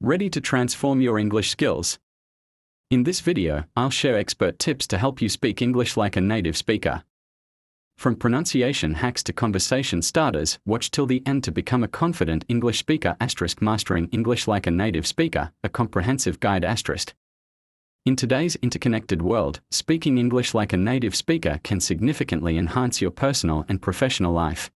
Ready to transform your English skills? In this video, I'll share expert tips to help you speak English like a native speaker. From pronunciation hacks to conversation starters, watch till the end to become a confident English speaker. Mastering English like a native speaker, a comprehensive guide. In today's interconnected world, speaking English like a native speaker can significantly enhance your personal and professional life.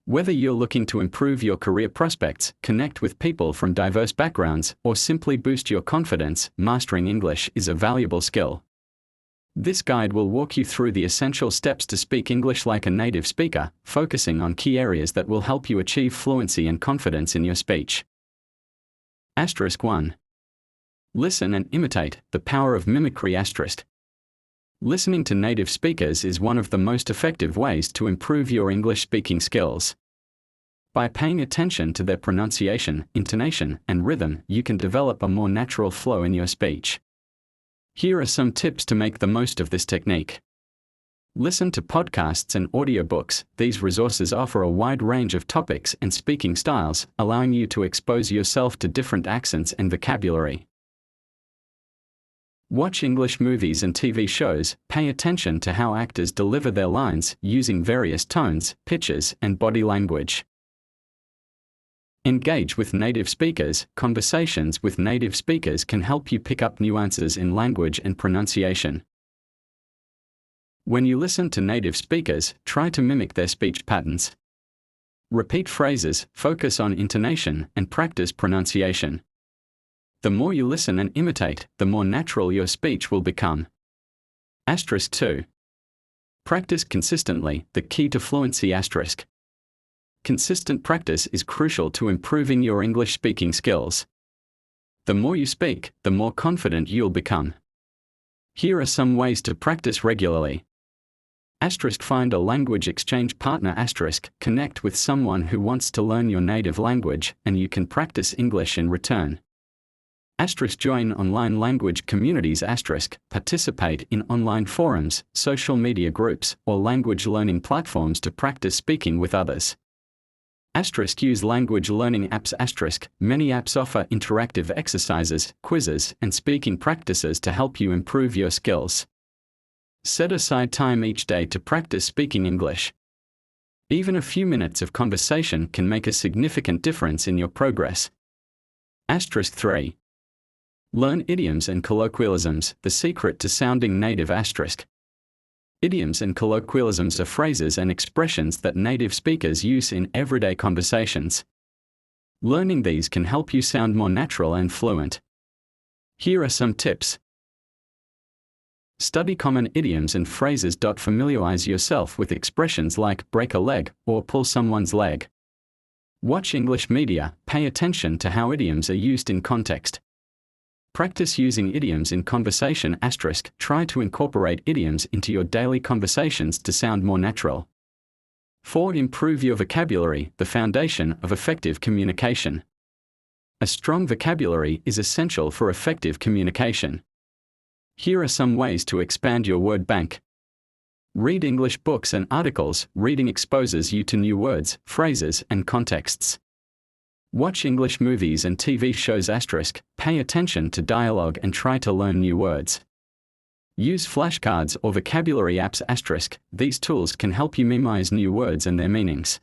Whether you're looking to improve your career prospects, connect with people from diverse backgrounds, or simply boost your confidence, mastering English is a valuable skill. This guide will walk you through the essential steps to speak English like a native speaker, focusing on key areas that will help you achieve fluency and confidence in your speech. 1. Listen and imitate, the power of mimicry. Listening to native speakers is one of the most effective ways to improve your English speaking skills. By paying attention to their pronunciation, intonation, and rhythm, you can develop a more natural flow in your speech. Here are some tips to make the most of this technique. Listen to podcasts and audiobooks. These resources offer a wide range of topics and speaking styles, allowing you to expose yourself to different accents and vocabulary. Watch English movies and TV shows. Pay attention to how actors deliver their lines, using various tones, pitches, and body language. Engage with native speakers. Conversations with native speakers can help you pick up nuances in language and pronunciation. When you listen to native speakers, try to mimic their speech patterns. Repeat phrases, focus on intonation, and practice pronunciation. The more you listen and imitate, the more natural your speech will become. 2. Practice consistently, the key to fluency. Consistent practice is crucial to improving your English speaking skills. The more you speak, the more confident you'll become. Here are some ways to practice regularly. Find a language exchange partner. Connect with someone who wants to learn your native language, and you can practice English in return. Join online language communities. Participate in online forums, social media groups, or language learning platforms to practice speaking with others. Use language learning apps. Many apps offer interactive exercises, quizzes, and speaking practices to help you improve your skills. Set aside time each day to practice speaking English. Even a few minutes of conversation can make a significant difference in your progress. 3. Learn idioms and colloquialisms, the secret to sounding native. Idioms and colloquialisms are phrases and expressions that native speakers use in everyday conversations. Learning these can help you sound more natural and fluent. Here are some tips. Study common idioms and phrases. Familiarize yourself with expressions like break a leg or pull someone's leg. Watch English media. Pay attention to how idioms are used in context. Practice using idioms in conversation. Try to incorporate idioms into your daily conversations to sound more natural. 4. Improve your vocabulary, the foundation of effective communication. A strong vocabulary is essential for effective communication. Here are some ways to expand your word bank. Read English books and articles. Reading exposes you to new words, phrases, and contexts. Watch English movies and TV shows. Pay attention to dialogue and try to learn new words. Use flashcards or vocabulary apps. These tools can help you memorize new words and their meanings.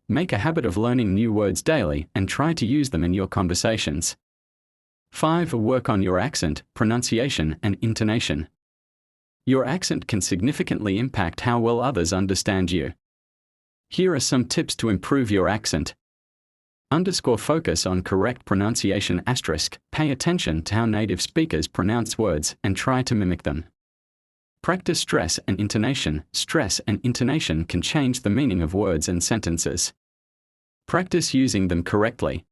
Make a habit of learning new words daily and try to use them in your conversations. 5. Work on your accent, pronunciation, and intonation. Your accent can significantly impact how well others understand you. Here are some tips to improve your accent. Focus on correct pronunciation. Pay attention to how native speakers pronounce words and try to mimic them. Practice stress and intonation. Stress and intonation can change the meaning of words and sentences. Practice using them correctly.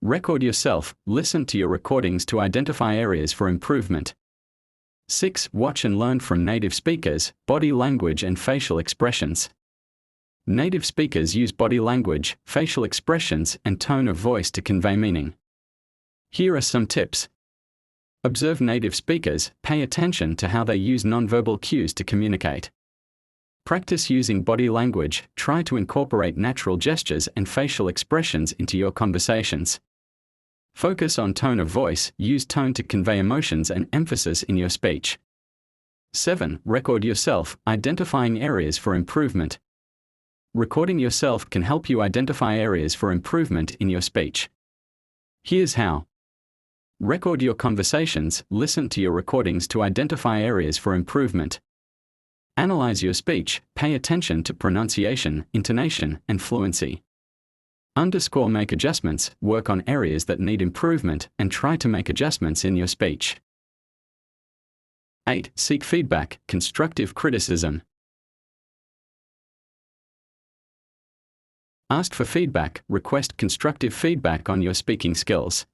Record yourself. Listen to your recordings to identify areas for improvement. 6. Watch and learn from native speakers, body language and facial expressions. Native speakers use body language, facial expressions, and tone of voice to convey meaning. Here are some tips. Observe native speakers. Pay attention to how they use nonverbal cues to communicate. Practice using body language. Try to incorporate natural gestures and facial expressions into your conversations. Focus on tone of voice. Use tone to convey emotions and emphasis in your speech. 7. Record yourself, identifying areas for improvement. Recording yourself can help you identify areas for improvement in your speech. Here's how. Record your conversations. Listen to your recordings to identify areas for improvement. Analyze your speech. Pay attention to pronunciation, intonation, and fluency. Make adjustments. Work on areas that need improvement and try to make adjustments in your speech. 8. Seek feedback, constructive criticism. Ask for feedback. Request constructive feedback on your speaking skills.